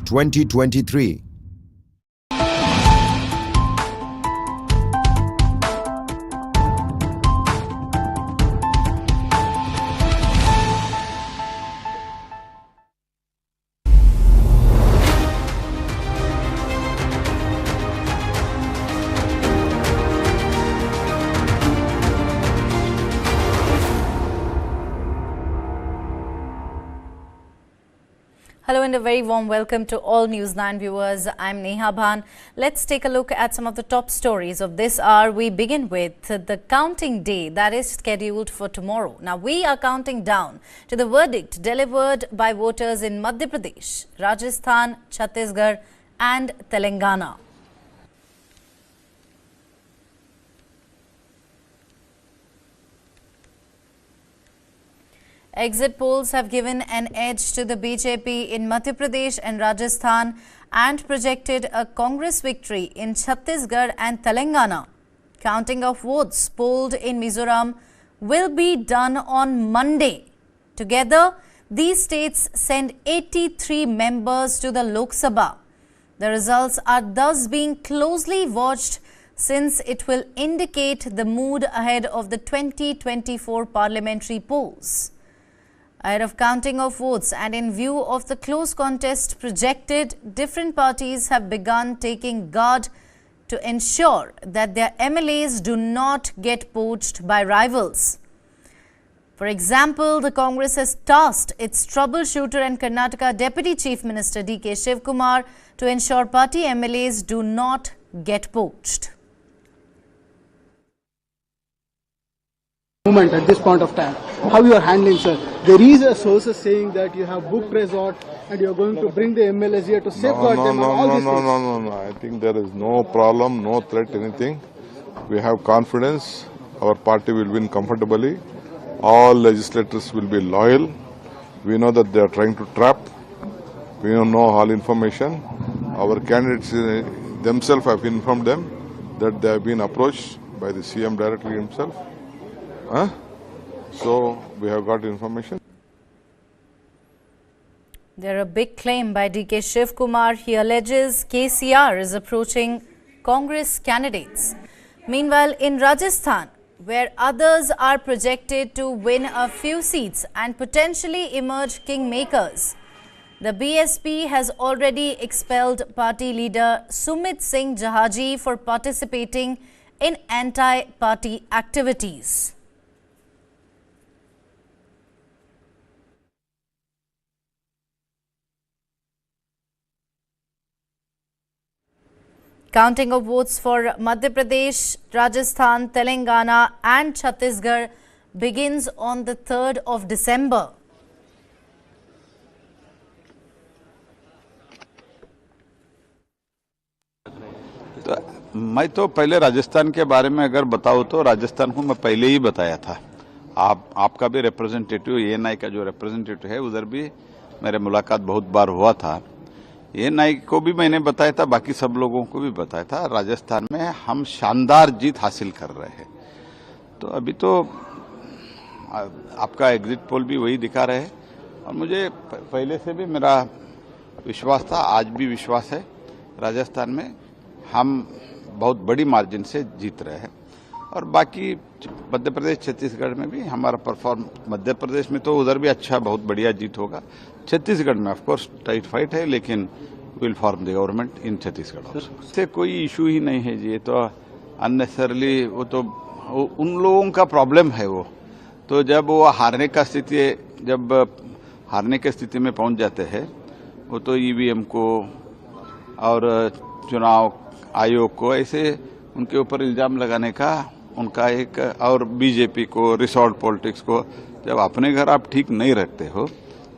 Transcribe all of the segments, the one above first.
2023. Hello and a very warm welcome to all News 9 viewers. I'm Neha Bhan. Let's take a look at some of the top stories of this hour. We begin with the counting day that is scheduled for tomorrow. Now we are counting down to the verdict delivered by voters in Madhya Pradesh, Rajasthan, Chhattisgarh and Telangana. Exit polls have given an edge to the BJP in Madhya Pradesh and Rajasthan and projected a Congress victory in Chhattisgarh and Telangana. Counting of votes polled in Mizoram will be done on Monday. Together, these states send 83 members to the Lok Sabha. The results are thus being closely watched since it will indicate the mood ahead of the 2024 parliamentary polls. Ahead of counting of votes and in view of the close contest projected, different parties have begun taking guard to ensure that their MLAs do not get poached by rivals. For example, the Congress has tasked its troubleshooter and Karnataka Deputy Chief Minister DKS Shivakumar to ensure party MLAs do not get poached. At this point of time, how you are handling, sir? There is a source saying that you have booked resort and you are going to bring the MLAs here to safeguard them. No. I think there is no problem, no threat, anything. We have confidence. Our party will win comfortably. All legislators will be loyal. We know that they are trying to trap. We don't know all information. Our candidates themselves have informed them that they have been approached by the CM directly himself. So we have got information. There a big claim by DK Shivakumar. He alleges KCR is approaching Congress candidates. Meanwhile, in Rajasthan, where others are projected to win a few seats and potentially emerge kingmakers, the BSP has already expelled party leader Sumit Singh Jahaji for participating in anti-party activities. Counting of votes for Madhya Pradesh, Rajasthan, Telangana and Chhattisgarh begins on the 3rd of December. मैं तो पहले राजस्थान के बारे में अगर बताऊं तो राजस्थान को मैं पहले ही बताया था। आपका भी रिप्रेजेंटेटिव एएनआई का जो रिप्रेजेंटेटिव है उधर भी मेरे मुलाकात बहुत बार हुआ था। एएनआई को भी मैंने बताया था, बाकी सब लोगों को भी बताया था। राजस्थान में हम शानदार जीत हासिल कर रहे हैं। तो अभी तो आपका एग्जिट पोल भी वही दिखा रहे हैं और मुझे पहले से भी मेरा विश्वास था, आज भी विश्वास है। राजस्थान में हम बहुत बड़ी मार्जिन से जीत रहे हैं और बाकी मध्य प्रदेश छत्तीसगढ़ में भी हमारा परफॉर्म, मध्य प्रदेश में तो उधर भी अच्छा बहुत बढ़िया जीत होगा। छत्तीसगढ़ में ऑफ कोर्स टाइट फाइट है, लेकिन will form the government in Chhattisgarh. इससे कोई इशू ही नहीं है जी, ये तो अननेसेसरली वो तो उन लोगों का प्रॉब्लम है। वो तो जब वो हारने की स्थिति में पहुंच जाते हैं, वो तो ईवीएम को और चुनाव आयोग को ऐसे उनके ऊपर इल्जाम लगाने का उनका एक, और बीजेपी को, रिसोर्ट पॉलिटिक्स को, जब अपने घर आप ठीक नहीं रखते हो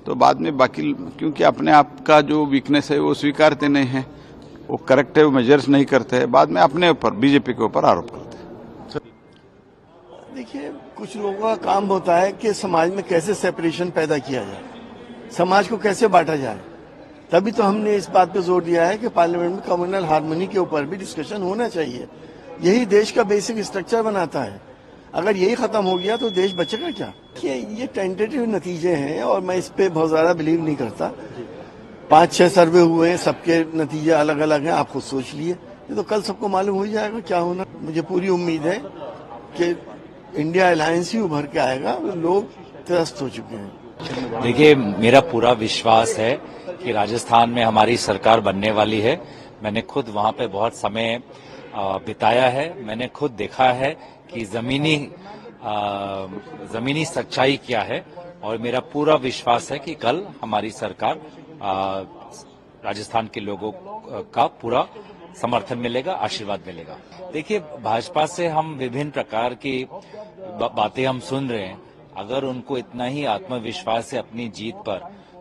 तो बाद में बाकी, क्योंकि अपने आप का जो वीकनेस है वो स्वीकारते नहीं है, वो करेक्टिव मेजर्स नहीं करते हैं, बाद में अपने ऊपर, बीजेपी के ऊपर आरोप करते हैं। देखिए, कुछ लोगों का काम होता है कि समाज में कैसे सेपरेशन पैदा किया जाए, समाज को कैसे बांटा जाए। तभी तो हमने इस बात पे जोर दिया है कि पार्लियामेंट में कम्युनल हार्मनी के ऊपर भी डिस्कशन होना चाहिए। यही देश का बेसिक स्ट्रक्चर बनाता है। अगर यही खत्म हो गया तो देश बचेगा क्या? ये टेंटेटिव नतीजे हैं और मैं इस पे बहुत ज्यादा बिलीव नहीं करता। 5-6 सर्वे हुए हैं, सबके नतीजे अलग अलग हैं, आप खुद सोच लिए। ये तो कल सबको मालूम हो ही जाएगा क्या होना। मुझे पूरी उम्मीद है कि इंडिया अलायंस ही उभर के आएगा। लोग त्रस्त हो चुके हैं। देखिए, मेरा पूरा विश्वास है कि राजस्थान में हमारी सरकार बनने वाली है। मैंने खुद वहां पे बहुत समय बिताया है। मैंने खुद देखा है कि जमीनी सच्चाई क्या है, और मेरा पूरा विश्वास है कि कल हमारी सरकार राजस्थान के लोगों का पूरा समर्थन मिलेगा, आशीर्वाद मिलेगा। देखिए, भाजपा से हम विभिन्न प्रकार की बातें हम सुन रहे हैं। अगर उनको इतना ही आत्मविश्वास है अपनी जीत पर,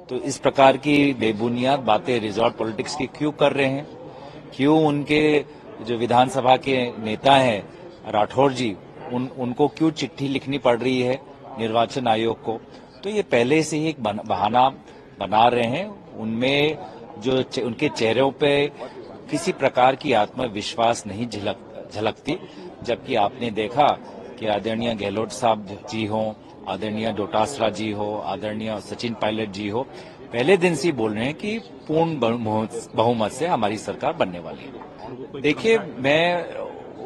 तो इस प्रकार की बेबुनियाद बातें रिजॉर्ट पॉलिटिक्स की क्यों कर रहे हैं? क्यों उनके जो विधानसभा के नेता हैं राठौर जी, उनको क्यों चिट्ठी लिखनी पड़ रही है निर्वाचन आयोग को? तो ये पहले से ही एक बहाना बना रहे हैं। उनमें जो उनके चेहरों पे किसी प्रकार की आत्मविश्वास नहीं झलकती, जबकि आपने देखा कि आदरणीय गहलोत साहब जी हो, आदरणीय डोटासरा जी हो, आदरणीय सचिन पायलट जी हो, पहले दिन से बोल रहे हैं कि पूर्ण बहुमत से हमारी सरकार बनने वाली है। देखिए, मैं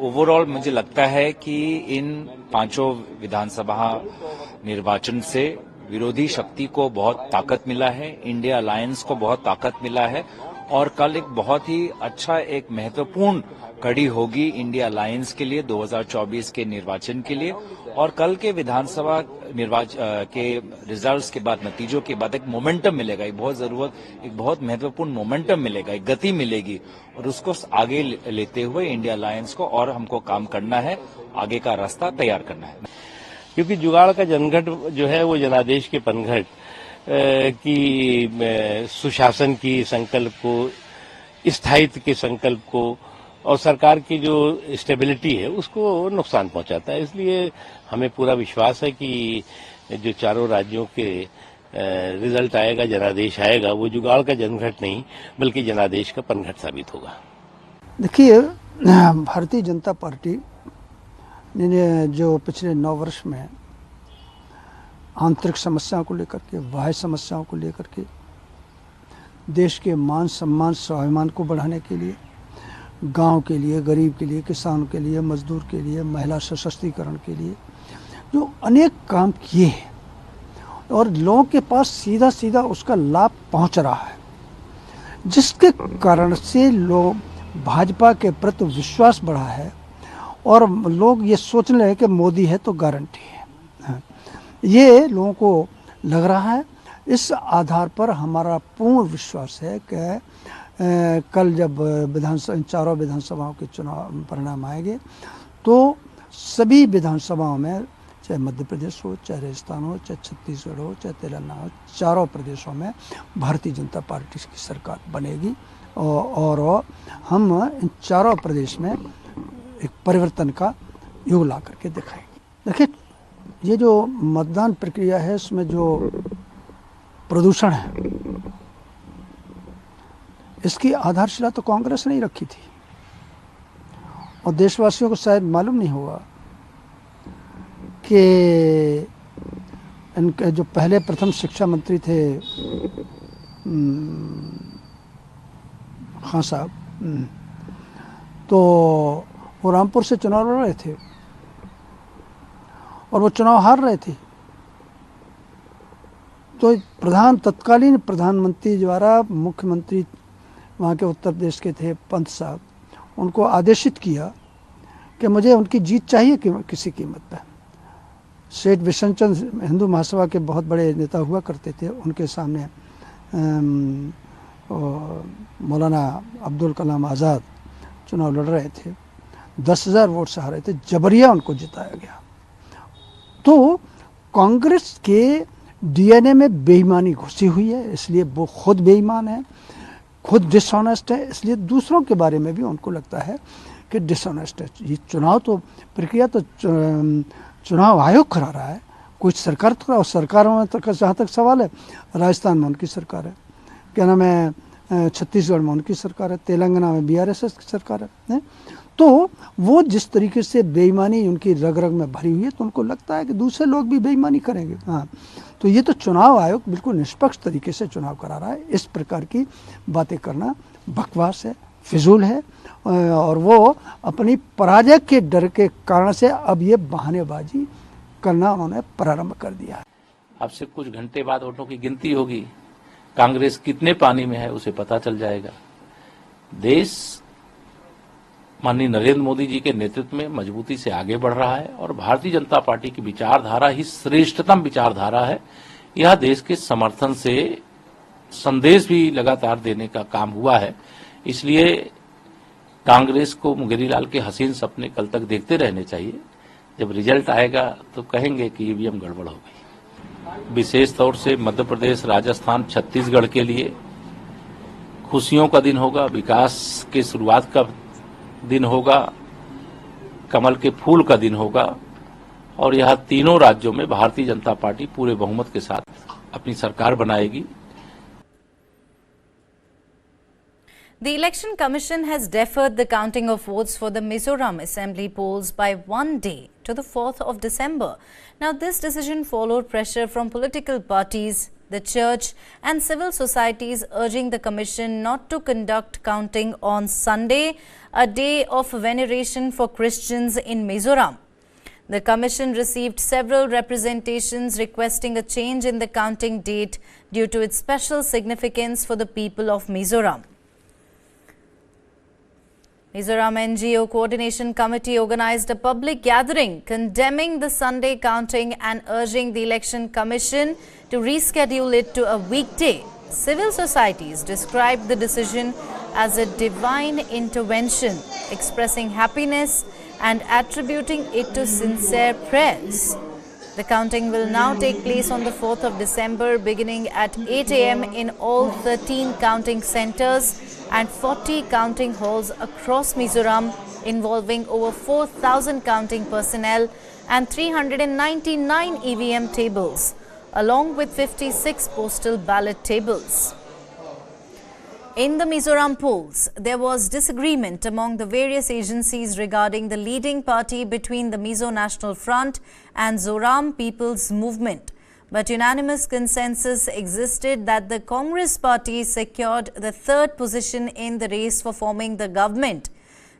ओवरऑल मुझे लगता है कि इन 5 विधानसभा निर्वाचन से विरोधी शक्ति को बहुत ताकत मिला है, इंडिया अलायंस को बहुत ताकत मिला है, और कल एक बहुत ही अच्छा एक महत्वपूर्ण कड़ी होगी इंडिया अलायंस के लिए 2024 के निर्वाचन के लिए। और कल के विधानसभा निर्वाचन के रिजल्ट्स के बाद, नतीजों के बाद एक मोमेंटम मिलेगा, एक बहुत महत्वपूर्ण मोमेंटम मिलेगा, एक गति मिलेगी, और उसको आगे लेते हुए इंडिया अलायंस को और हमको काम करना है, आगे का रास्ता तैयार करना है। क्योंकि जुगाड़ का जनघट जो है वो जनादेश के पनघट की सुशासन की संकल्प को, स्थायित्व के संकल्प को और सरकार की जो स्टेबिलिटी है उसको नुकसान पहुंचाता है। इसलिए हमें पूरा विश्वास है कि जो चारों राज्यों के रिजल्ट आएगा, जनादेश आएगा, वो जुगाड़ का जनघट नहीं बल्कि जनादेश का पनघट साबित होगा। देखिए, भारतीय जनता पार्टी ने जो पिछले 9 वर्ष में आंतरिक समस्याओं को लेकर के, बाह्य समस्याओं को लेकर के, देश के मान सम्मान स्वाभिमान को बढ़ाने के लिए, गांव के लिए, गरीब के लिए, किसान के लिए, मजदूर के लिए, महिला सशक्तिकरण के लिए जो अनेक काम किए हैं, और लोगों के पास सीधा सीधा उसका लाभ पहुंच रहा है, जिसके कारण से लोग भाजपा के प्रति विश्वास बढ़ा है, और लोग ये सोचने लगे कि मोदी है तो गारंटी है। ये लोगों को लग रहा है। इस आधार पर हमारा पूर्ण विश्वास है कि कल जब चारों विधानसभाओं के चुनाव परिणाम आएंगे तो सभी विधानसभाओं में, चाहे मध्य प्रदेश हो, चाहे राजस्थान हो, चाहे छत्तीसगढ़ हो, चाहे तेलंगाना हो, चारों प्रदेशों में भारतीय जनता पार्टी की सरकार बनेगी, और हम इन चारों प्रदेश में एक परिवर्तन का युग ला करके दिखाएंगे। देखिए, ये जो मतदान प्रक्रिया है इसमें जो प्रदूषण है, इसकी आधारशिला तो कांग्रेस ने ही रखी थी, और देशवासियों को शायद मालूम नहीं होगा कि इनके जो पहले प्रथम शिक्षा मंत्री थे खान साहब, तो वो रामपुर से चुनाव लड़ रहे थे और वो चुनाव हार रहे थे। तो तत्कालीन प्रधानमंत्री द्वारा मुख्यमंत्री वहाँ के उत्तर प्रदेश के थे पंत साहब, उनको आदेशित किया कि मुझे उनकी जीत चाहिए कि किसी कीमत पर। सेठ विशनचंद हिंदू महासभा के बहुत बड़े नेता हुआ करते थे, उनके सामने मौलाना अब्दुल कलाम आज़ाद चुनाव लड़ रहे थे, 10,000 वोट से हारे थे, जबरिया उनको जिताया गया। तो कांग्रेस के डीएनए में बेईमानी घुसी हुई है, इसलिए वो खुद बेईमान है, खुद डिसऑनेस्ट है, इसलिए दूसरों के बारे में भी उनको लगता है कि डिसऑनेस्ट है। ये चुनाव तो प्रक्रिया तो चुनाव आयोग करा रहा है, कोई सरकार तो, सरकारों में तो जहाँ तक सवाल है, राजस्थान में उनकी सरकार है, क्या नाम है, छत्तीसगढ़ में उनकी सरकार है, तेलंगाना में BRSS की सरकार है। तो वो जिस तरीके से बेईमानी उनकी रग रग में भरी हुई है, तो उनको लगता है कि दूसरे लोग भी बेईमानी करेंगे। हाँ, तो ये तो चुनाव आयोग बिल्कुल निष्पक्ष तरीके से चुनाव करा रहा है। इस प्रकार की बातें करना बकवास है, फिजूल है, और वो अपनी पराजय के डर के कारण से अब ये बहानेबाजी करना उन्होंने प्रारंभ कर दिया है। अब से कुछ घंटे बाद वोटों की गिनती होगी, कांग्रेस कितने पानी में है उसे पता चल जाएगा। देश माननीय नरेंद्र मोदी जी के नेतृत्व में मजबूती से आगे बढ़ रहा है और भारतीय जनता पार्टी की विचारधारा ही श्रेष्ठतम विचारधारा है। यह देश के समर्थन से संदेश भी लगातार देने का काम हुआ है। इसलिए कांग्रेस को मुंगेरीलाल के हसीन सपने कल तक देखते रहने चाहिए। जब रिजल्ट आएगा तो कहेंगे कि ईवीएम गड़बड़ हो गई। विशेष तौर से मध्य प्रदेश, राजस्थान, छत्तीसगढ़ के लिए खुशियों का दिन होगा, विकास के शुरुआत का दिन होगा, कमल के फूल का दिन होगा और यह तीनों राज्यों में भारतीय जनता पार्टी पूरे बहुमत के साथ अपनी सरकार बनाएगी। The Election Commission has deferred the counting of votes for the Mizoram Assembly polls by 1 day to the 4th of December. Now, this decision followed pressure from political parties, the church and civil societies urging the Commission not to conduct counting on Sunday, a day of veneration for Christians in Mizoram. The Commission received several representations requesting a change in the counting date due to its special significance for the people of Mizoram. Mizoram NGO Coordination Committee organized a public gathering condemning the Sunday counting and urging the Election Commission to reschedule it to a weekday. Civil societies described the decision as a divine intervention, expressing happiness and attributing it to sincere prayers. The counting will now take place on the 4th of December beginning at 8 a.m. in all 13 counting centers and 40 counting halls across Mizoram, involving over 4,000 counting personnel and 399 EVM tables, along with 56 postal ballot tables. In the Mizoram polls, there was disagreement among the various agencies regarding the leading party between the Mizo National Front and Zoram People's Movement. But unanimous consensus existed that the Congress party secured the third position in the race for forming the government.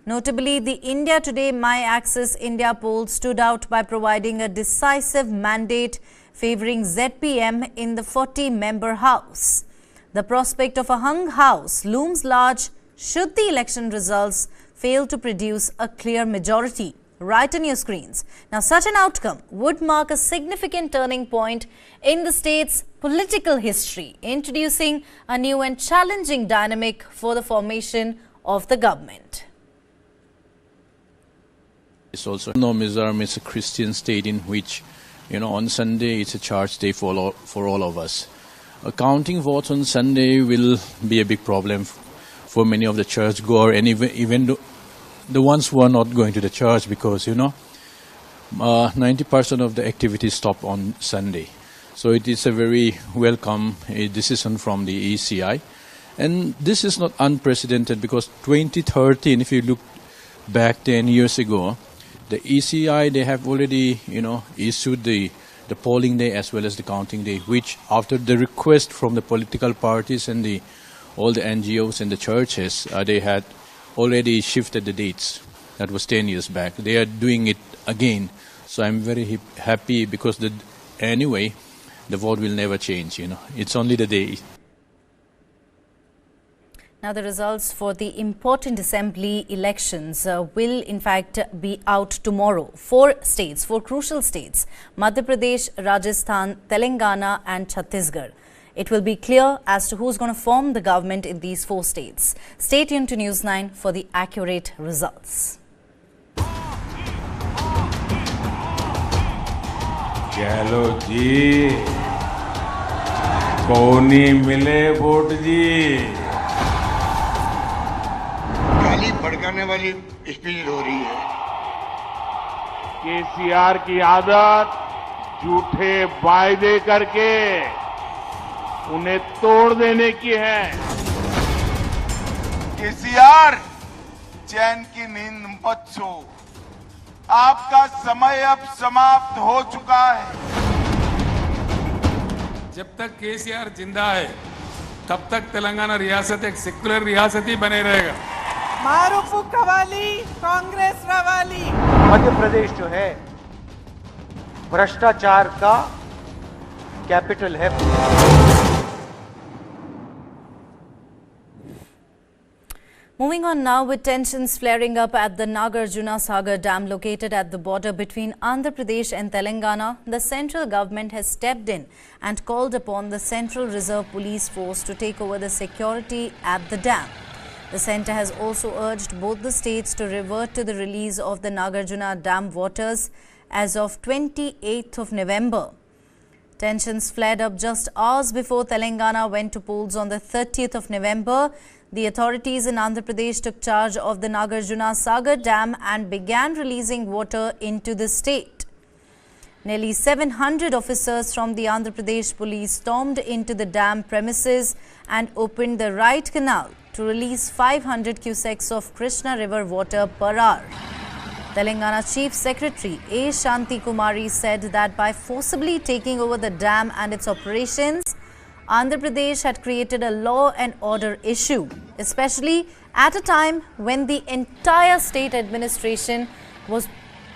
Notably, the India Today My Axis India poll stood out by providing a decisive mandate favouring ZPM in the 40-member House. The prospect of a hung house looms large should the election results fail to produce a clear majority. Right on your screens. Now, such an outcome would mark a significant turning point in the state's political history, introducing a new and challenging dynamic for the formation of the government. It's also Mizoram is a Christian state in which, on Sunday it's a church day for all of us. Counting votes on Sunday will be a big problem for many of the churchgoers and even the ones who are not going to the church, because 90% of the activities stop on Sunday. So it is a very welcome decision from the ECI, and this is not unprecedented because 2013, if you look back 10 years ago, the ECI, they have already issued the polling day as well as the counting day, which after the request from the political parties and all the NGOs and the churches, they had already shifted the dates. That was 10 years back. They are doing it again. So I'm very happy because anyway, the vote will never change, It's only the day. Now, the results for the important assembly elections will in fact be out tomorrow. 4 crucial states, Madhya Pradesh, Rajasthan, Telangana and Chhattisgarh. It will be clear as to who's going to form the government in these 4 states. Stay tuned to News 9 for the accurate results. चलो जी, कौनी मिले vote जी। गाली भड़काने वाली speech हो रही है। केसीआर की आदत झूठे वायदे करके उन्हें तोड़ देने की है। केसीआर, चैन की नींद मत सो, आपका समय अब समाप्त हो चुका है। जब तक केसीआर जिंदा है तब तक तेलंगाना रियासत एक सेक्युलर रियासत ही बने रहेगा। मारूफु कवाली, कांग्रेस रवाली। मध्य प्रदेश जो है भ्रष्टाचार का कैपिटल है। Moving on now, with tensions flaring up at the Nagarjuna Sagar Dam located at the border between Andhra Pradesh and Telangana, the central government has stepped in and called upon the Central Reserve Police Force to take over the security at the dam. The centre has also urged both the states to revert to the release of the Nagarjuna Dam waters as of 28th of November. Tensions flared up just hours before Telangana went to polls on the 30th of November. The authorities in Andhra Pradesh took charge of the Nagarjuna Sagar Dam and began releasing water into the state. Nearly 700 officers from the Andhra Pradesh police stormed into the dam premises and opened the right canal to release 500 cusecs of Krishna River water per hour. Telangana Chief Secretary A. Shanti Kumari said that by forcibly taking over the dam and its operations, Andhra Pradesh had created a law and order issue, especially at a time when the entire state administration was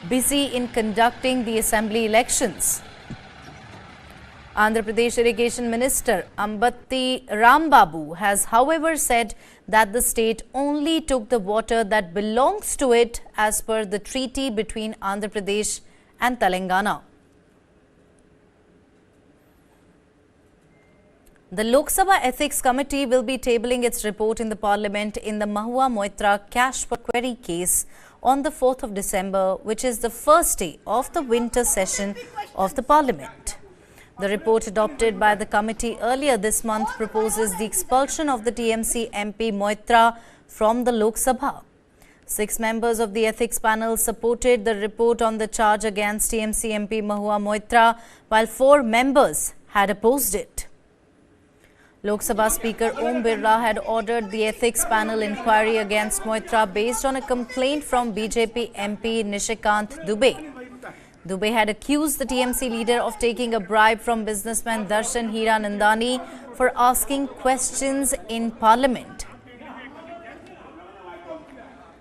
busy in conducting the assembly elections. Andhra Pradesh Irrigation Minister Ambatti Rambabu has, however, said that the state only took the water that belongs to it as per the treaty between Andhra Pradesh and Telangana. The Lok Sabha Ethics Committee will be tabling its report in the Parliament in the Mahua Moitra cash per query case on the 4th of December, which is the first day of the winter session of the Parliament. The report adopted by the committee earlier this month proposes the expulsion of the TMC MP Moitra from the Lok Sabha. 6 members of the ethics panel supported the report on the charge against TMC MP Mahua Moitra, while 4 members had opposed it. Lok Sabha Speaker Om Birla had ordered the ethics panel inquiry against Moitra based on a complaint from BJP MP Nishikant Dubey. Dubey had accused the TMC leader of taking a bribe from businessman Darshan Hiranandani for asking questions in Parliament.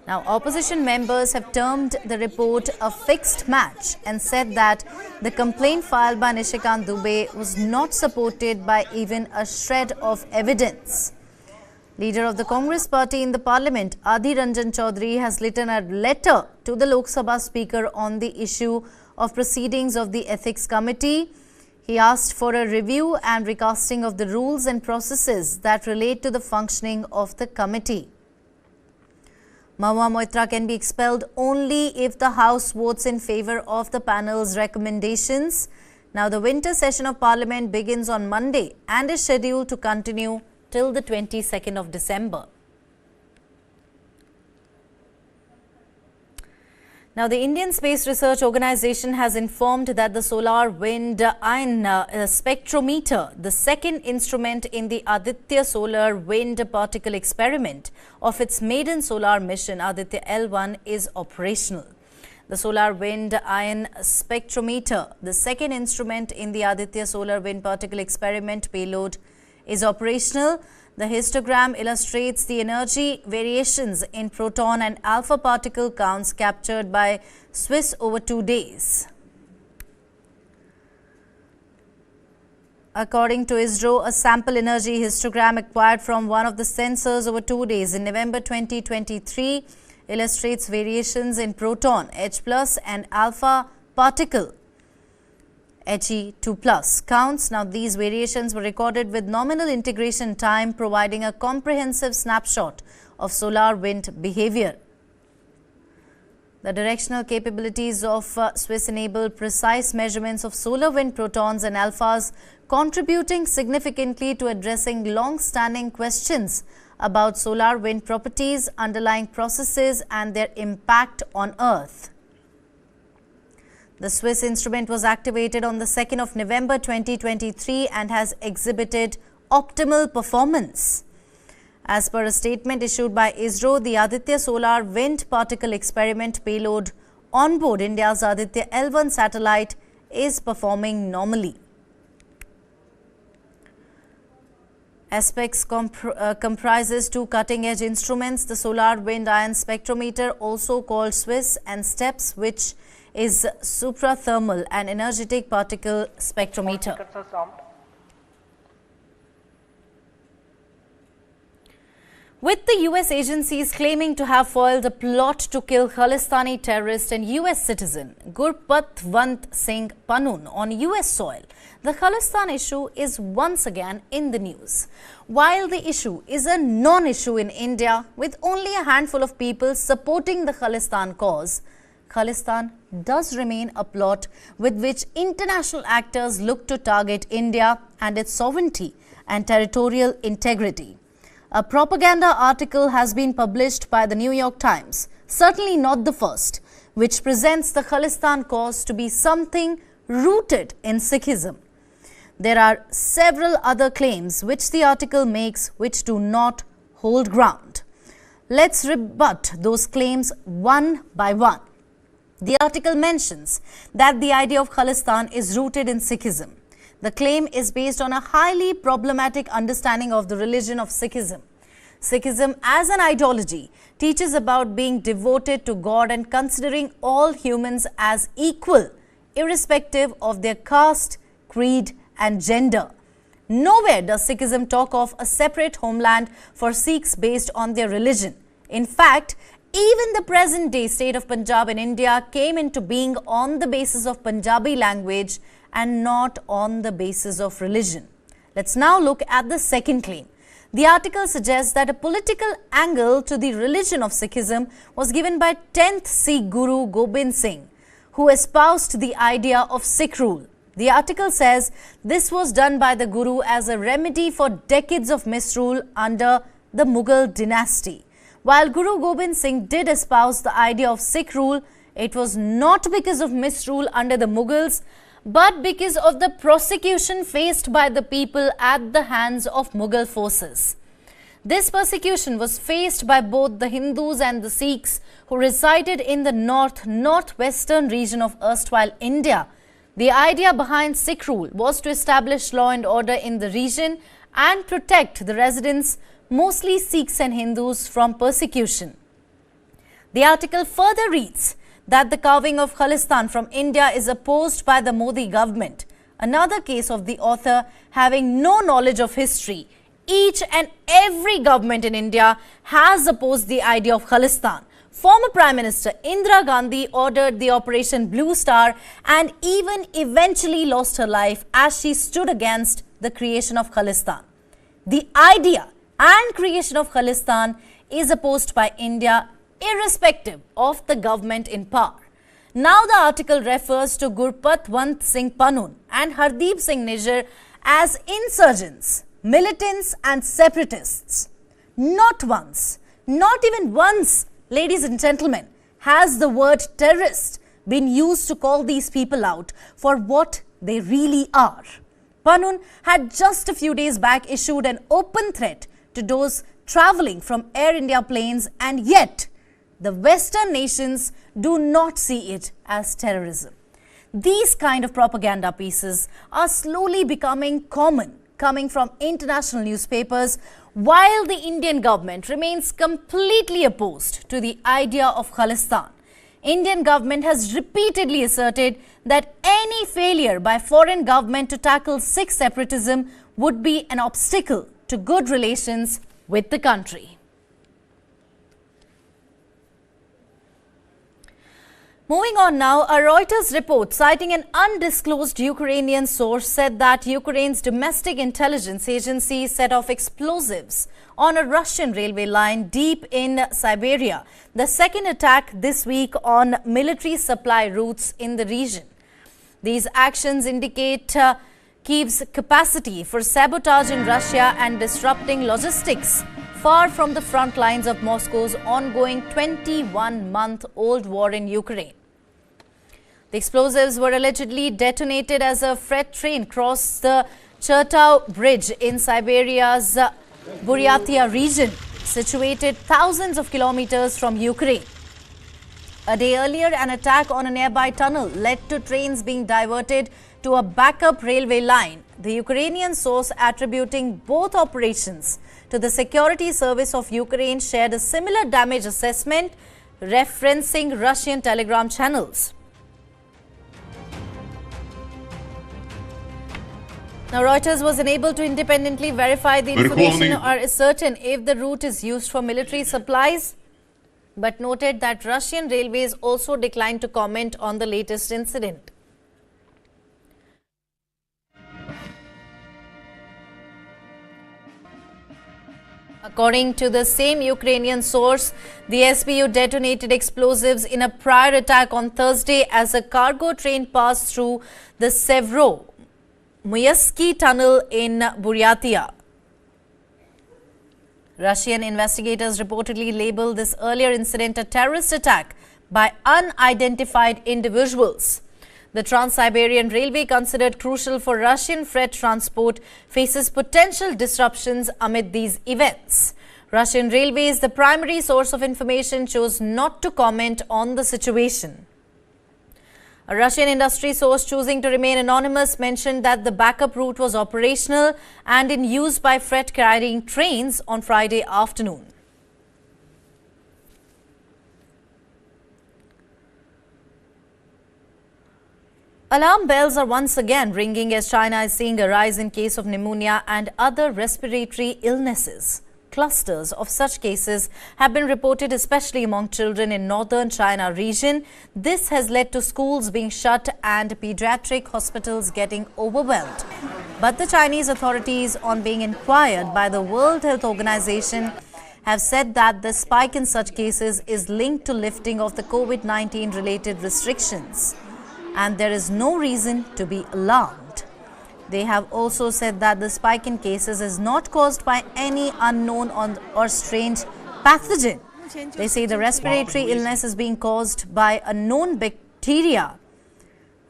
Now, opposition members have termed the report a fixed match and said that the complaint filed by Nishikant Dubey was not supported by even a shred of evidence. Leader of the Congress party in the Parliament, Adhir Ranjan Chaudhary, has written a letter to the Lok Sabha Speaker on the issue of proceedings of the Ethics Committee. He asked for a review and recasting of the rules and processes that relate to the functioning of the committee. Mahua Moitra can be expelled only if the House votes in favour of the panel's recommendations. Now, the winter session of Parliament begins on Monday and is scheduled to continue till the 22nd of December. Now, the Indian Space Research Organisation has informed that the Solar Wind Ion Spectrometer, the second instrument in the Aditya Solar Wind Particle Experiment of its maiden solar mission Aditya L1, is operational. The Solar Wind Ion Spectrometer, the second instrument in the Aditya Solar Wind Particle Experiment payload, is operational. The histogram illustrates the energy variations in proton and alpha particle counts captured by SWIS over 2 days. According to ISRO, a sample energy histogram acquired from one of the sensors over 2 days in November 2023 illustrates variations in proton H+ and alpha particle He2+ counts. Now, these variations were recorded with nominal integration time, providing a comprehensive snapshot of solar wind behavior. The directional capabilities of SWIS enable precise measurements of solar wind protons and alphas, contributing significantly to addressing long-standing questions about solar wind properties, underlying processes and their impact on Earth. The SWIS instrument was activated on the 2nd of November 2023 and has exhibited optimal performance. As per a statement issued by ISRO, the Aditya Solar Wind Particle Experiment payload on board India's Aditya L1 satellite is performing normally. SPEX comprises two cutting-edge instruments, the Solar Wind Ion Spectrometer, also called SWIS, and STEPS, which is suprathermal and energetic particle spectrometer. With the US agencies claiming to have foiled a plot to kill Khalistani terrorist and US citizen Gurpatwant Singh Panun on US soil, the Khalistan issue is once again in the news. While the issue is a non-issue in India, with only a handful of people supporting the Khalistan cause, Khalistan does remain a plot with which international actors look to target India and its sovereignty and territorial integrity. A propaganda article has been published by the New York Times, certainly not the first, which presents the Khalistan cause to be something rooted in Sikhism. There are several other claims which the article makes which do not hold ground. Let's rebut those claims one by one. The article mentions that the idea of Khalistan is rooted in Sikhism. The claim is based on a highly problematic understanding of the religion of Sikhism. Sikhism as an ideology teaches about being devoted to God and considering all humans as equal, irrespective of their caste, creed and gender. Nowhere does Sikhism talk of a separate homeland for Sikhs based on their religion. In fact, even the present-day state of Punjab in India came into being on the basis of Punjabi language and not on the basis of religion. Let's now look at the second claim. The article suggests that a political angle to the religion of Sikhism was given by 10th Sikh Guru Gobind Singh, who espoused the idea of Sikh rule. The article says this was done by the Guru as a remedy for decades of misrule under the Mughal dynasty. While Guru Gobind Singh did espouse the idea of Sikh rule, it was not because of misrule under the Mughals, but because of the persecution faced by the people at the hands of Mughal forces. This persecution was faced by both the Hindus and the Sikhs who resided in the northwestern region of erstwhile India. The idea behind Sikh rule was to establish law and order in the region and protect the residents, mostly Sikhs and Hindus, from persecution. The article further reads that the carving of Khalistan from India is opposed by the Modi government, another case of the author having no knowledge of history. Each and every government in India has opposed the idea of Khalistan. Former Prime Minister Indira Gandhi ordered the Operation Blue Star and even eventually lost her life as she stood against the creation of Khalistan. The idea and creation of Khalistan is opposed by India irrespective of the government in power. Now the article refers to Gurpatwant Singh Panun and Hardeep Singh Nijjar as insurgents, militants and separatists. Not once, not even once, ladies and gentlemen, has the word terrorist been used to call these people out for what they really are. Panun had just a few days back issued an open threat to those travelling from Air India planes, and yet the Western nations do not see it as terrorism. These kind of propaganda pieces are slowly becoming common, coming from international newspapers, while the Indian government remains completely opposed to the idea of Khalistan. Indian government has repeatedly asserted that any failure by foreign government to tackle Sikh separatism would be an obstacle to good relations with the country. Moving on now, a Reuters report citing an undisclosed Ukrainian source said that Ukraine's domestic intelligence agency set off explosives on a Russian railway line deep in Siberia, the second attack this week on military supply routes in the region. These actions indicate Kyiv's capacity for sabotage in Russia and disrupting logistics far from the front lines of Moscow's ongoing 21-month-old war in Ukraine. The explosives were allegedly detonated as a freight train crossed the Chertow Bridge in Siberia's Buryatia region, situated thousands of kilometers from Ukraine. A day earlier, an attack on a nearby tunnel led to trains being diverted to a backup railway line. The Ukrainian source attributing both operations to the Security Service of Ukraine shared a similar damage assessment, referencing Russian telegram channels. Now, Reuters was unable to independently verify the information or ascertain if the route is used for military supplies, but noted that Russian railways also declined to comment on the latest incident. According to the same Ukrainian source, the SBU detonated explosives in a prior attack on Thursday as a cargo train passed through the Sevro-Muyasky tunnel in Buryatia. Russian investigators reportedly labeled this earlier incident a terrorist attack by unidentified individuals. The Trans-Siberian Railway, considered crucial for Russian freight transport, faces potential disruptions amid these events. Russian Railways, the primary source of information, chose not to comment on the situation. A Russian industry source choosing to remain anonymous mentioned that the backup route was operational and in use by freight carrying trains on Friday afternoon. Alarm bells are once again ringing as China is seeing a rise in case of pneumonia and other respiratory illnesses. Clusters of such cases have been reported, especially among children in northern China region. This has led to schools being shut and pediatric hospitals getting overwhelmed. But the Chinese authorities, on being inquired by the World Health Organization, have said that the spike in such cases is linked to lifting of the COVID-19 related restrictions, and there is no reason to be alarmed. They have also said that the spike in cases is not caused by any unknown or strange pathogen. They say the respiratory illness is being caused by a known bacteria,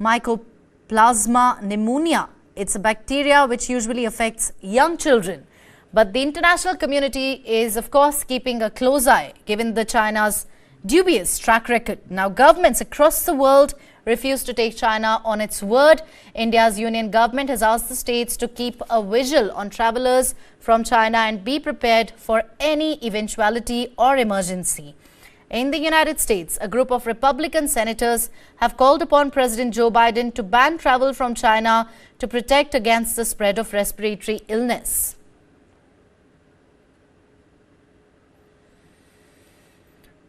Mycoplasma pneumonia. It's a bacteria which usually affects young children. But the international community is, of course, keeping a close eye, given the China's dubious track record. Now, governments across the world refuse to take China on its word. India's union government has asked the states to keep a vigil on travelers from China and be prepared for any eventuality or emergency. In the United States, a group of Republican senators have called upon President Joe Biden to ban travel from China to protect against the spread of respiratory illness.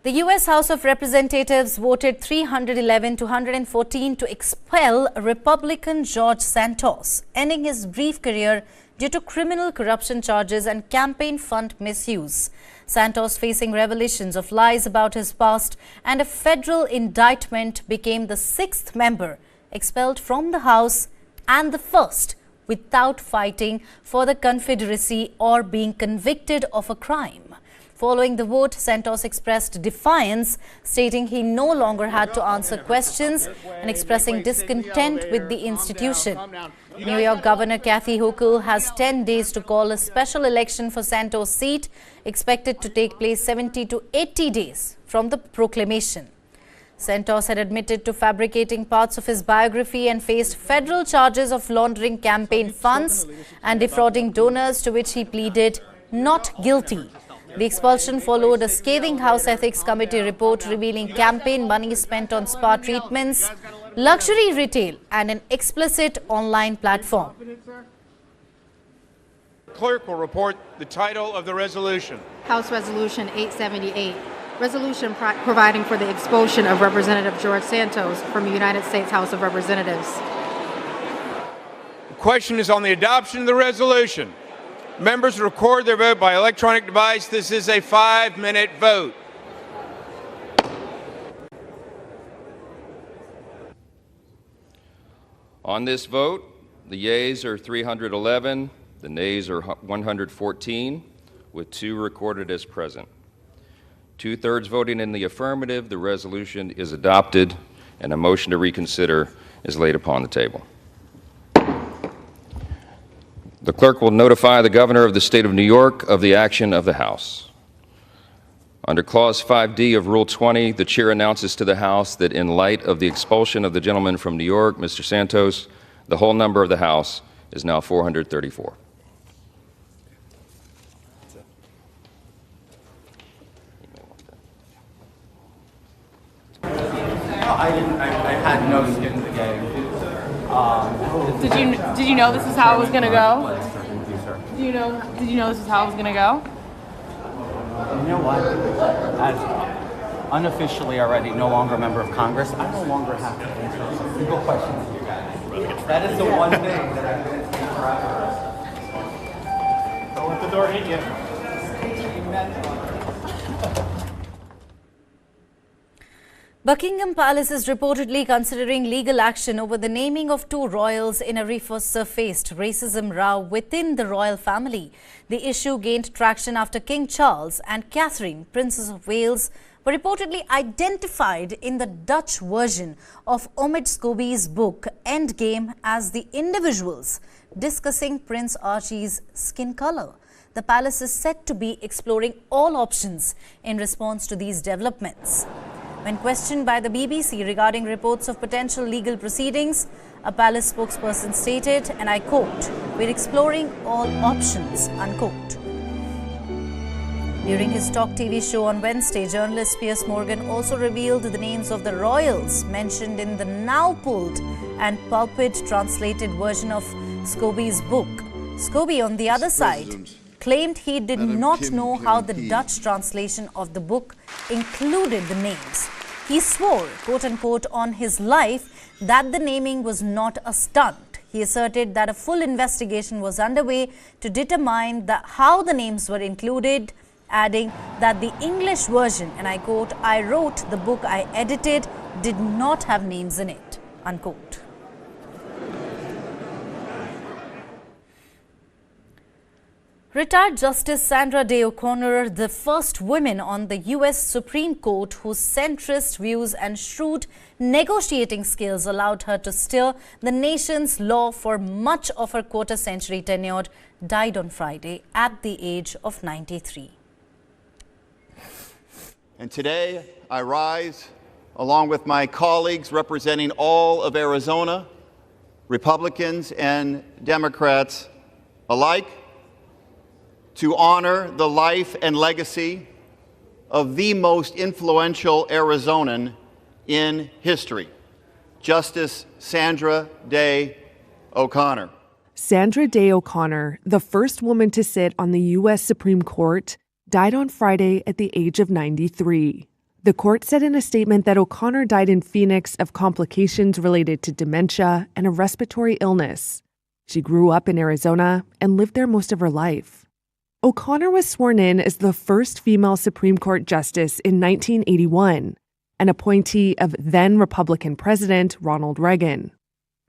The U.S. House of Representatives voted 311 to 114 to expel Republican George Santos, ending his brief career due to criminal corruption charges and campaign fund misuse. Santos, facing revelations of lies about his past and a federal indictment, became the sixth member expelled from the House and the first without fighting for the Confederacy or being convicted of a crime. Following the vote, Santos expressed defiance, stating he no longer had to answer questions and expressing discontent with the institution. New York Governor Kathy Hochul has 10 days to call a special election for Santos' seat, expected to take place 70 to 80 days from the proclamation. Santos had admitted to fabricating parts of his biography and faced federal charges of laundering campaign funds and defrauding donors, to which he pleaded not guilty. The expulsion followed a scathing House Ethics Committee report revealing campaign money spent on spa treatments, luxury retail, and an explicit online platform. Clerk will report the title of the resolution. House Resolution 878, resolution providing for the expulsion of Representative George Santos from the United States House of Representatives. The question is on the adoption of the resolution. Members record their vote by electronic device. This is a 5-minute vote. On this vote, the yeas are 311, the nays are 114, with 2 recorded as present. 2/3 voting in the affirmative, the resolution is adopted, and a motion to reconsider is laid upon the table. The clerk will notify the Governor of the State of New York of the action of the House. Under Clause 5D of Rule 20, the Chair announces to the House that in light of the expulsion of the gentleman from New York, Mr. Santos, the whole number of the House is now 434. I had no skin in the game. Did you know this is how it was gonna go? Did you know this is how it was gonna go? You know what? As unofficially already no longer a member of Congress, I no longer have to answer a single question to you guys. That is the one thing that I've been saying forever. Don't let the door hit you. Buckingham Palace is reportedly considering legal action over the naming of two royals in a resurfaced racism row within the royal family. The issue gained traction after King Charles and Catherine, Princess of Wales, were reportedly identified in the Dutch version of Omid Scobie's book Endgame as the individuals discussing Prince Archie's skin color. The palace is said to be exploring all options in response to these developments. When questioned by the BBC regarding reports of potential legal proceedings, a palace spokesperson stated, and I quote, "We're exploring all options," unquote. During his Talk TV show on Wednesday, journalist Piers Morgan also revealed the names of the royals mentioned in the now pulled and pulpit translated version of Scobie's book. Scobie, on the other side, claimed he did not know how the Dutch translation of the book included the names. He swore, quote-unquote, on his life that the naming was not a stunt. He asserted that a full investigation was underway to determine how the names were included, adding that the English version, and I quote, "I wrote the book I edited, did not have names in it," unquote. Retired Justice Sandra Day O'Connor, the first woman on the U.S. Supreme Court whose centrist views and shrewd negotiating skills allowed her to steer the nation's law for much of her quarter-century tenure, died on Friday at the age of 93. And today, I rise, along with my colleagues representing all of Arizona, Republicans and Democrats alike, to honor the life and legacy of the most influential Arizonan in history, Justice Sandra Day O'Connor. Sandra Day O'Connor, the first woman to sit on the U.S. Supreme Court, died on Friday at the age of 93. The court said in a statement that O'Connor died in Phoenix of complications related to dementia and a respiratory illness. She grew up in Arizona and lived there most of her life. O'Connor was sworn in as the first female Supreme Court justice in 1981, an appointee of then Republican President Ronald Reagan.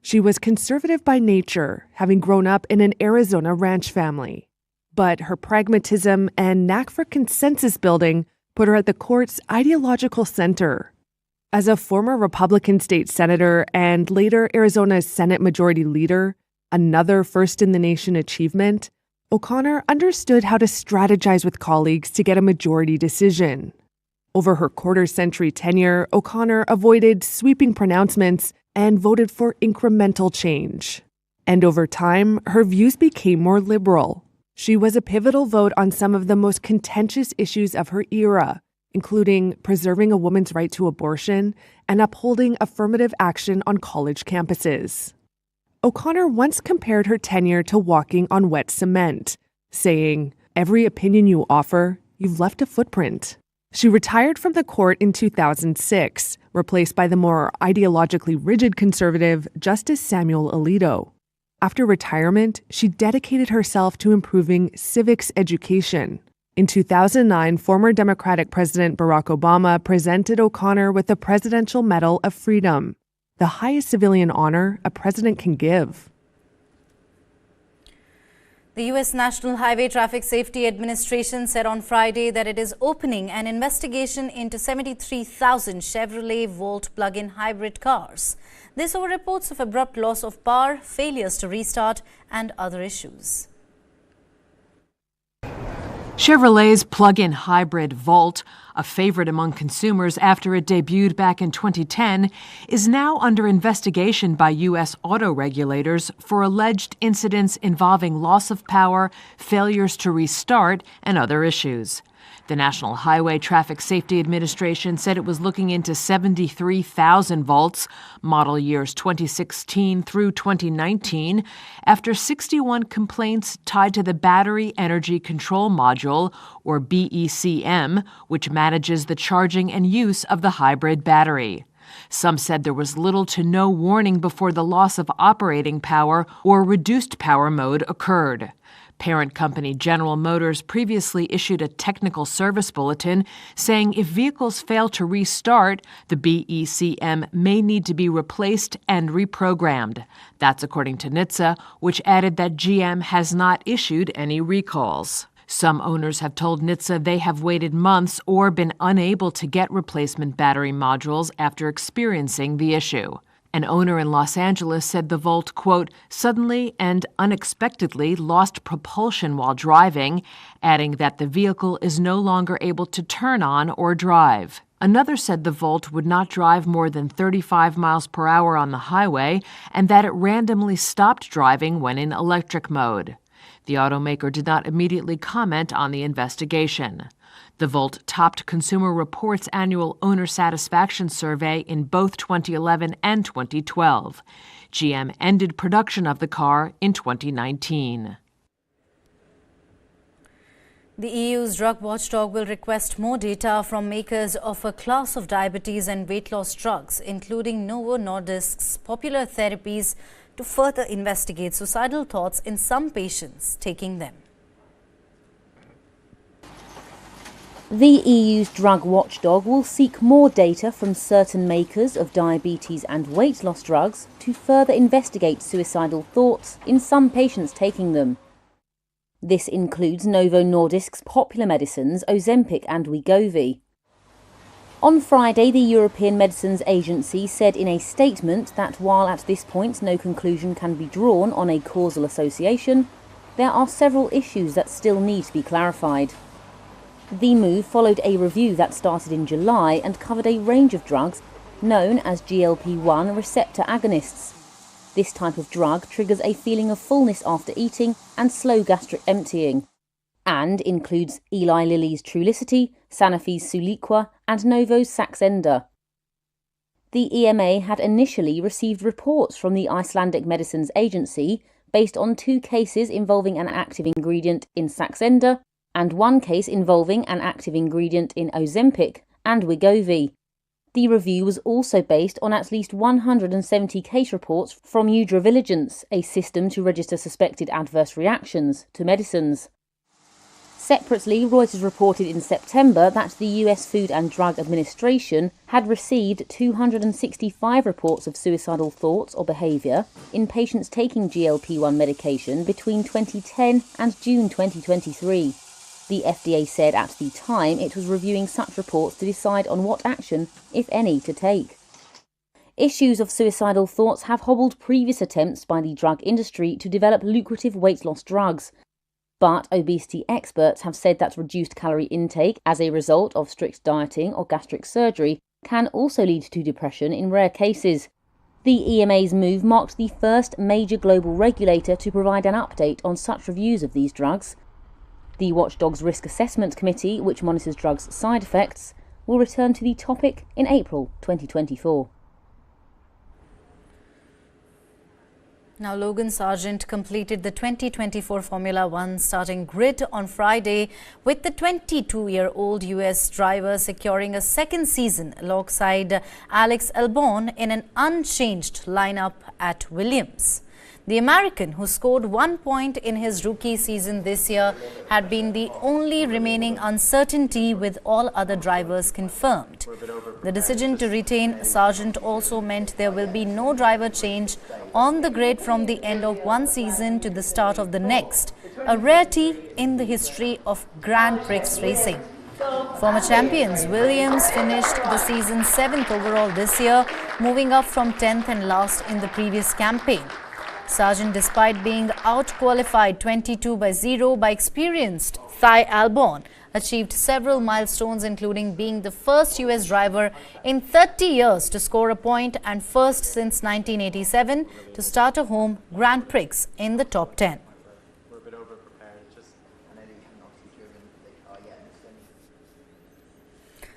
She was conservative by nature, having grown up in an Arizona ranch family. But her pragmatism and knack for consensus building put her at the court's ideological center. As a former Republican state senator and later Arizona's Senate Majority Leader, another first-in-the-nation achievement, O'Connor understood how to strategize with colleagues to get a majority decision. Over her quarter-century tenure, O'Connor avoided sweeping pronouncements and voted for incremental change. And over time, her views became more liberal. She was a pivotal vote on some of the most contentious issues of her era, including preserving a woman's right to abortion and upholding affirmative action on college campuses. O'Connor once compared her tenure to walking on wet cement, saying, "Every opinion you offer, you've left a footprint." She retired from the court in 2006, replaced by the more ideologically rigid conservative Justice Samuel Alito. After retirement, she dedicated herself to improving civics education. In 2009, former Democratic President Barack Obama presented O'Connor with the Presidential Medal of Freedom, the highest civilian honor a president can give. The U.S. National Highway Traffic Safety Administration said on Friday that it is opening an investigation into 73,000 Chevrolet Volt plug-in hybrid cars. This over reports of abrupt loss of power, failures to restart, and other issues. Chevrolet's plug-in hybrid Volt, a favorite among consumers after it debuted back in 2010, is now under investigation by U.S. auto regulators for alleged incidents involving loss of power, failures to restart, and other issues. The National Highway Traffic Safety Administration said it was looking into 73,000 Volts, model years 2016 through 2019, after 61 complaints tied to the Battery Energy Control Module, or BECM, which manages the charging and use of the hybrid battery. Some said there was little to no warning before the loss of operating power or reduced power mode occurred. Parent company General Motors previously issued a technical service bulletin saying if vehicles fail to restart, the BECM may need to be replaced and reprogrammed. That's according to NHTSA, which added that GM has not issued any recalls. Some owners have told NHTSA they have waited months or been unable to get replacement battery modules after experiencing the issue. An owner in Los Angeles said the Volt, quote, suddenly and unexpectedly lost propulsion while driving, adding that the vehicle is no longer able to turn on or drive. Another said the Volt would not drive more than 35 miles per hour on the highway and that it randomly stopped driving when in electric mode. The automaker did not immediately comment on the investigation. The Volt topped Consumer Reports' annual owner satisfaction survey in both 2011 and 2012. GM ended production of the car in 2019. The EU's drug watchdog will request more data from makers of a class of diabetes and weight loss drugs, including Novo Nordisk's popular therapies, to further investigate suicidal thoughts in some patients taking them. The EU's drug watchdog will seek more data from certain makers of diabetes and weight loss drugs to further investigate suicidal thoughts in some patients taking them. This includes Novo Nordisk's popular medicines Ozempic and Wegovy. On Friday, the European Medicines Agency said in a statement that while at this point no conclusion can be drawn on a causal association, there are several issues that still need to be clarified. The move followed a review that started in July and covered a range of drugs known as GLP-1 receptor agonists. This type of drug triggers a feeling of fullness after eating and slow gastric emptying, and includes Eli Lilly's Trulicity, Sanofi's Suliqua, and Novo's Saxenda. The EMA had initially received reports from the Icelandic Medicines Agency based on 2 cases involving an active ingredient in Saxenda and 1 case involving an active ingredient in Ozempic and Wegovy. The review was also based on at least 170 case reports from Vigilance, a system to register suspected adverse reactions to medicines. Separately, Reuters reported in September that the US Food and Drug Administration had received 265 reports of suicidal thoughts or behaviour in patients taking GLP-1 medication between 2010 and June 2023. The FDA said at the time it was reviewing such reports to decide on what action, if any, to take. Issues of suicidal thoughts have hobbled previous attempts by the drug industry to develop lucrative weight loss drugs. But obesity experts have said that reduced calorie intake as a result of strict dieting or gastric surgery can also lead to depression in rare cases. The EMA's move marked the first major global regulator to provide an update on such reviews of these drugs. The Watchdog's Risk Assessment Committee, which monitors drugs' side effects, will return to the topic in April 2024. Now, Logan Sargent completed the 2024 Formula One starting grid on Friday, with the 22-year-old US driver securing a second season alongside Alex Albon in an unchanged lineup at Williams. The American, who scored 1 point in his rookie season this year, had been the only remaining uncertainty, with all other drivers confirmed. The decision to retain Sargent also meant there will be no driver change on the grid from the end of one season to the start of the next, a rarity in the history of Grand Prix racing. Former champions Williams finished the season 7th overall this year, moving up from 10th and last in the previous campaign. Sargent, despite being outqualified 22-0 by experienced Thai Albon, achieved several milestones, including being the first US driver in 30 years to score a point and first since 1987 to start a home Grand Prix in the top 10.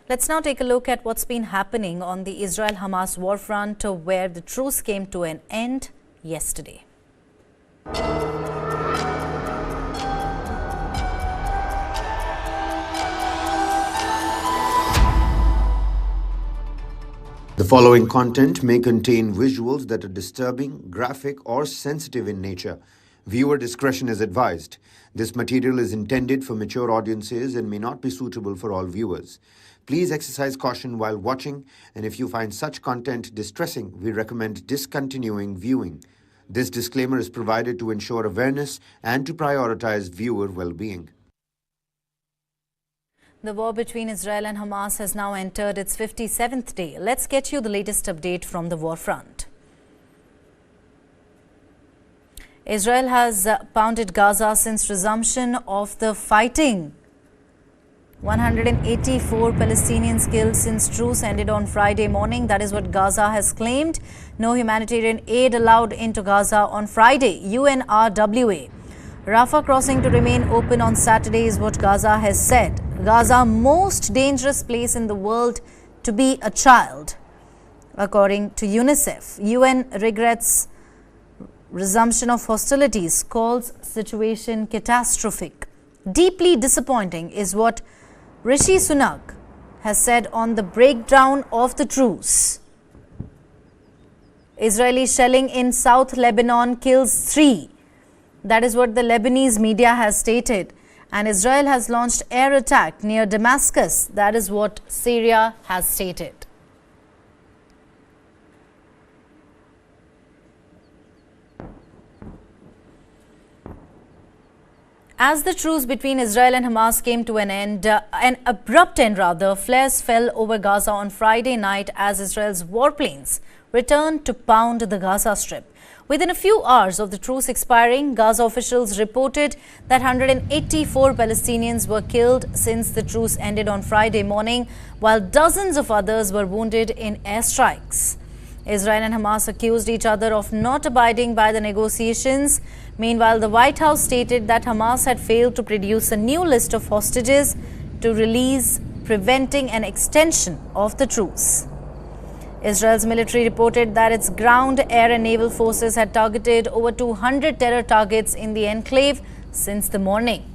Let's now take a look at what's been happening on the Israel-Hamas war front, where the truce came to an end yesterday. The following content may contain visuals that are disturbing, graphic, or sensitive in nature. Viewer discretion is advised. This material is intended for mature audiences and may not be suitable for all viewers. Please exercise caution while watching, and if you find such content distressing, we recommend discontinuing viewing. This disclaimer is provided to ensure awareness and to prioritize viewer well-being. The war between Israel and Hamas has now entered its 57th day. Let's get you the latest update from the war front. Israel has pounded Gaza since resumption of the fighting. 184 Palestinians killed since truce ended on Friday morning. That is what Gaza has claimed. No humanitarian aid allowed into Gaza on Friday. UNRWA. Rafah crossing to remain open on Saturday is what Gaza has said. Gaza, most dangerous place in the world to be a child, according to UNICEF. UN regrets resumption of hostilities, calls situation catastrophic. Deeply disappointing is what Rishi Sunak has said on the breakdown of the truce. Israeli shelling in South Lebanon kills 3. That is what the Lebanese media has stated. And Israel has launched air attack near Damascus. That is what Syria has stated. As the truce between Israel and Hamas came to an abrupt end rather, flares fell over Gaza on Friday night as Israel's warplanes returned to pound the Gaza Strip. Within a few hours of the truce expiring, Gaza officials reported that 184 Palestinians were killed since the truce ended on Friday morning, while dozens of others were wounded in airstrikes. Israel and Hamas accused each other of not abiding by the negotiations. Meanwhile, the White House stated that Hamas had failed to produce a new list of hostages to release, preventing an extension of the truce. Israel's military reported that its ground, air and naval forces had targeted over 200 terror targets in the enclave since the morning.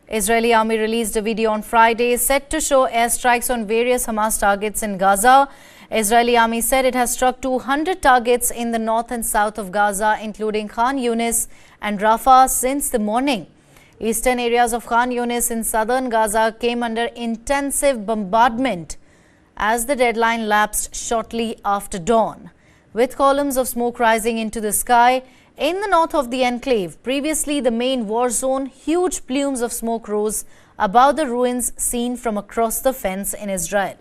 Israeli army released a video on Friday set to show airstrikes on various Hamas targets in Gaza. Israeli army said it has struck 200 targets in the north and south of Gaza, including Khan Yunis and Rafah, since the morning. Eastern areas of Khan Yunis in southern Gaza came under intensive bombardment as the deadline lapsed shortly after dawn, with columns of smoke rising into the sky. In the north of the enclave, previously the main war zone, huge plumes of smoke rose above the ruins seen from across the fence in Israel.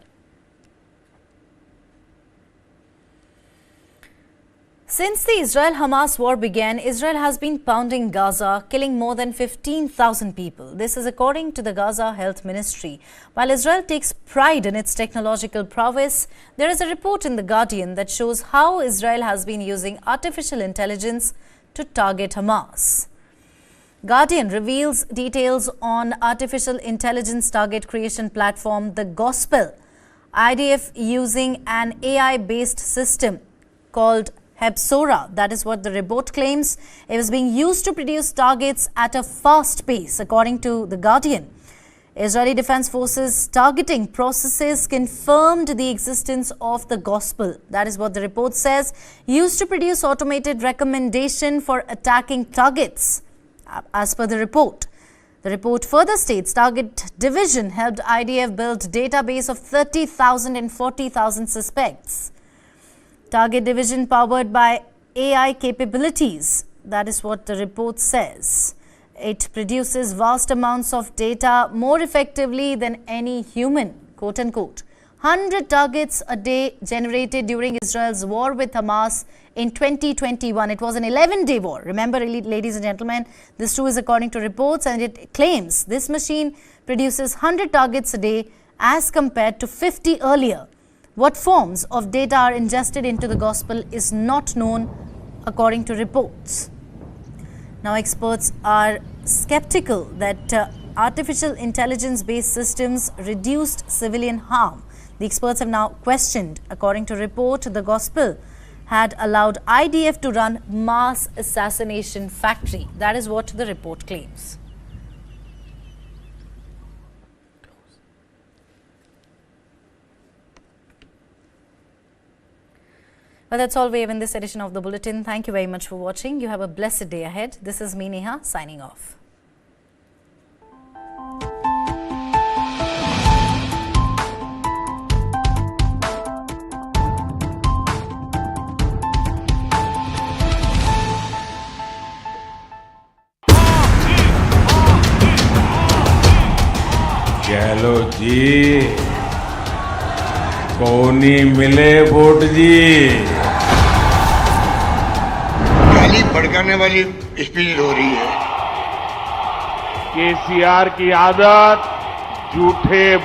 Since the Israel-Hamas war began, Israel has been pounding Gaza, killing more than 15,000 people. This is according to the Gaza Health Ministry. While Israel takes pride in its technological prowess, there is a report in The Guardian that shows how Israel has been using artificial intelligence to target Hamas. Guardian reveals details on artificial intelligence target creation platform The Gospel. IDF using an AI-based system called Hebsora, that is what the report claims. It was being used to produce targets at a fast pace, according to The Guardian. Israeli Defense Forces targeting processes confirmed the existence of the Gospel. That is what the report says, used to produce automated recommendation for attacking targets, as per the report. The report further states Target Division helped IDF build database of 30,000 and 40,000 suspects. Target Division powered by AI capabilities. That is what the report says. It produces vast amounts of data more effectively than any human, quote unquote. 100 targets a day generated during Israel's war with Hamas in 2021. It was an 11-day war. Remember, ladies and gentlemen, this too is according to reports, and it claims this machine produces 100 targets a day as compared to 50 earlier. What forms of data are ingested into the gospel is not known, according to reports. Now, experts are skeptical that artificial intelligence-based systems reduced civilian harm. The experts have now questioned. According to report, the gospel had allowed IDF to run mass assassination factory. That is what the report claims. Well, that's all we have in this edition of the Bulletin. Thank you very much for watching. You have a blessed day ahead. This is me, Neha, signing off. चलो जी, कोनी मिले vote जी। गाली भड़काने वाली speech हो रही है। केसीआर की आदत झूठे